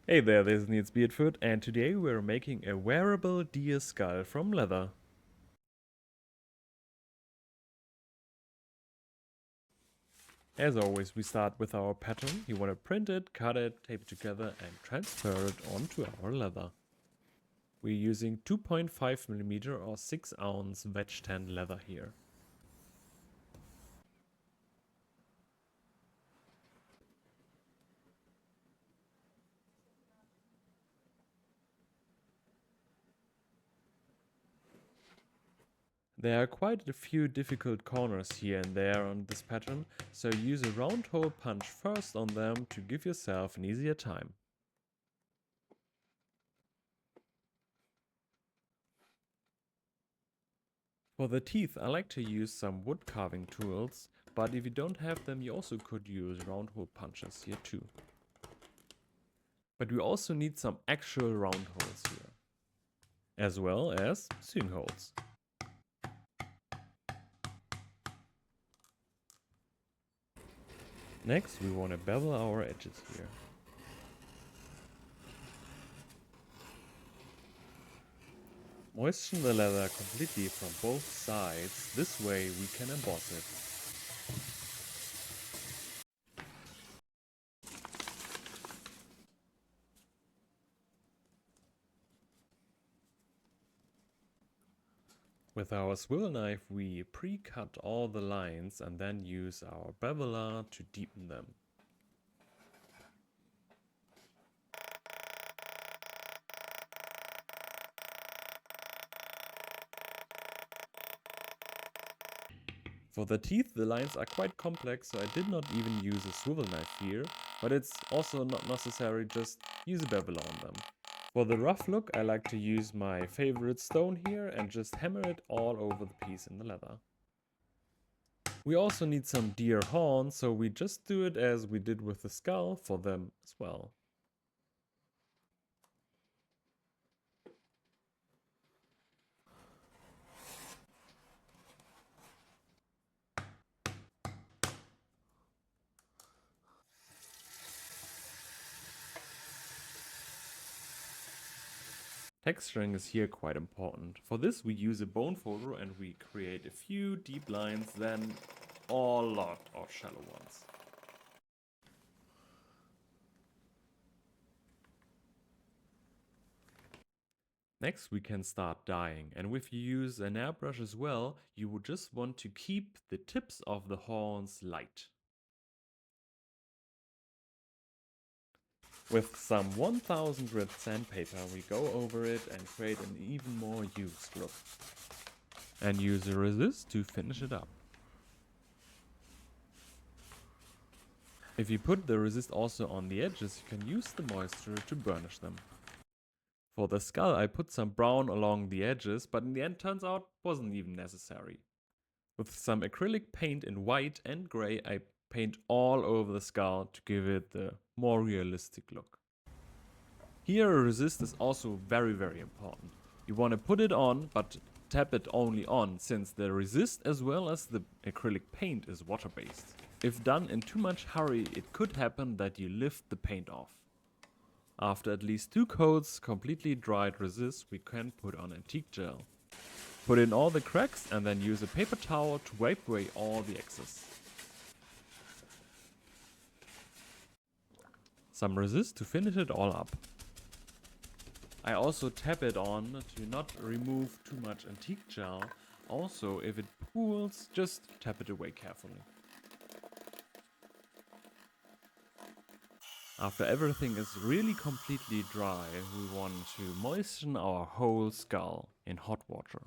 Hey there, this is Niels Beardfoot, and today we're making a wearable deer skull from leather. As always, we start with our pattern. You want to print it, cut it, tape it together, and transfer it onto our leather. We're using 2.5mm or 6-ounce wedge tan leather here. There are quite a few difficult corners here and there on this pattern, so use a round hole punch first on them to give yourself an easier time. For the teeth, I like to use some wood carving tools, but if you don't have them, you also could use round hole punches here too. But we also need some actual round holes here, as well as sewing holes. Next, we want to bevel our edges here. Moisten the leather completely from both sides, this way we can emboss it. With our swivel knife we pre-cut all the lines and then use our beveler to deepen them. For the teeth, the lines are quite complex, so I did not even use a swivel knife here, but it's also not necessary, just use a beveler on them. For the rough look, I like to use my favorite stone here and just hammer it all over the piece in the leather. We also need some deer horns, so we just do it as we did with the skull for them as well. Texturing is here quite important. For this we use a bone folder and we create a few deep lines, then a lot of shallow ones. Next we can start dyeing, and if you use an airbrush as well, you would just want to keep the tips of the horns light. With some 1000 grit sandpaper we go over it and create an even more used look. And use a resist to finish it up. If you put the resist also on the edges, you can use the moisture to burnish them. For the skull I put some brown along the edges, but in the end turns out wasn't even necessary. With some acrylic paint in white and grey I paint all over the skull to give it the more realistic look. Here a resist is also very important. You want to put it on, but tap it only on, since the resist as well as the acrylic paint is water based. If done in too much hurry, it could happen that you lift the paint off. After at least 2 coats completely dried resist, we can put on antique gel. Put in all the cracks and then use a paper towel to wipe away all the excess. Some resist to finish it all up. I also tap it on to not remove too much antique gel. Also, if it pools, just tap it away carefully. After everything is really completely dry, we want to moisten our whole skull in hot water.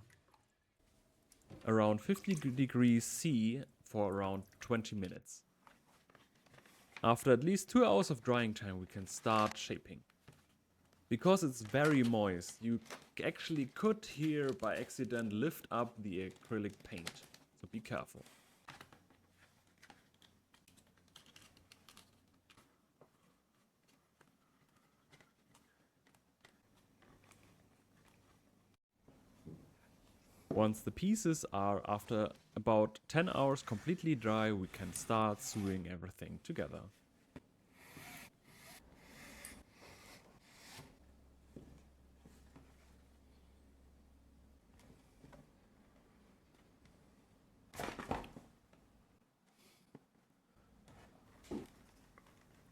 Around 50 degrees C for around 20 minutes. After at least 2 hours of drying time, we can start shaping. Because it's very moist, you actually could here by accident lift up the acrylic paint, so be careful. Once the pieces are after about 10 hours completely dry, we can start sewing everything together.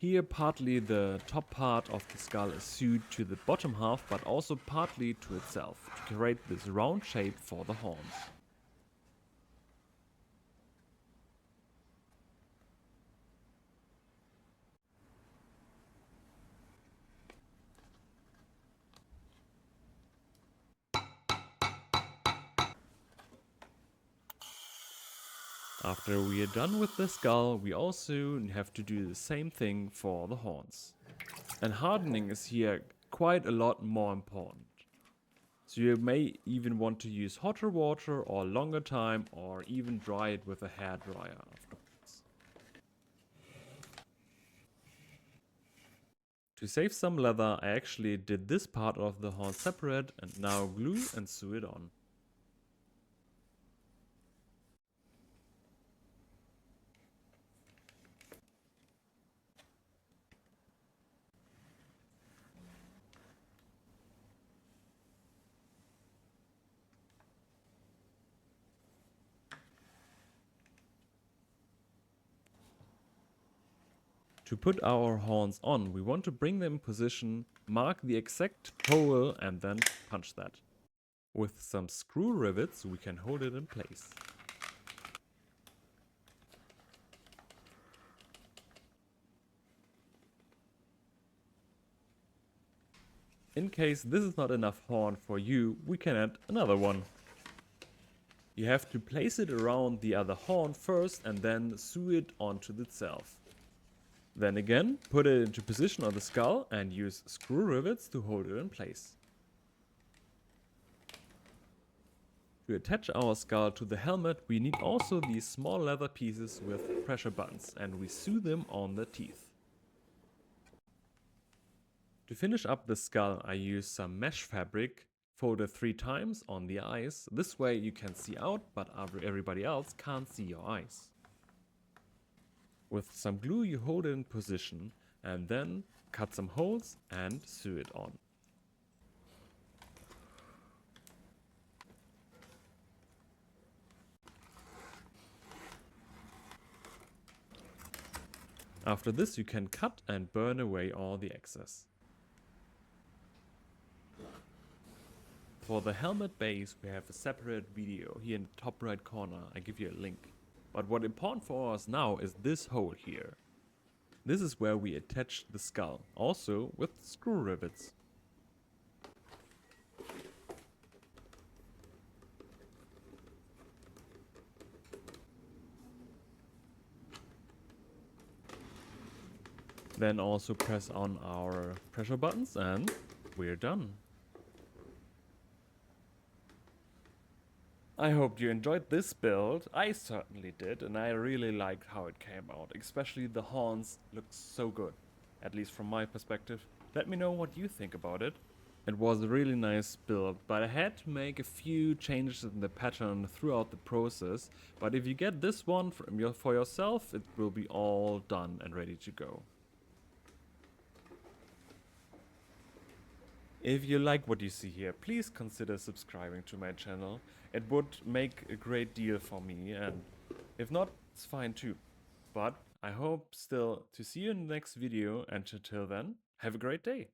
Here partly the top part of the skull is sewed to the bottom half, but also partly to itself, to create this round shape for the horns. After we are done with the skull, we also have to do the same thing for the horns. And hardening is here quite a lot more important. So you may even want to use hotter water or longer time, or even dry it with a hairdryer afterwards. To save some leather, I actually did this part of the horn separate and now glue and sew it on. To put our horns on, we want to bring them in position, mark the exact hole and then punch that. With some screw rivets we can hold it in place. In case this is not enough horn for you, we can add another one. You have to place it around the other horn first and then sew it onto itself. Then again, put it into position on the skull and use screw rivets to hold it in place. To attach our skull to the helmet, we need also these small leather pieces with pressure buttons, and we sew them on the teeth. To finish up the skull, I use some mesh fabric, folded 3 times on the eyes. This way you can see out, but everybody else can't see your eyes. With some glue you hold it in position and then cut some holes and sew it on. After this you can cut and burn away all the excess. For the helmet base we have a separate video here in the top right corner. I give you a link. But what's important for us now is this hole here. This is where we attach the skull, also with screw rivets. Then also press on our pressure buttons and we're done. I hope you enjoyed this build. I certainly did, and I really liked how it came out. Especially the horns look so good, at least from my perspective. Let me know what you think about it. It was a really nice build, but I had to make a few changes in the pattern throughout the process. But if you get this one for yourself, it will be all done and ready to go. If you like what you see here, please consider subscribing to my channel. It would make a great deal for me, and if not, it's fine too. But I hope still to see you in the next video, and until then, have a great day.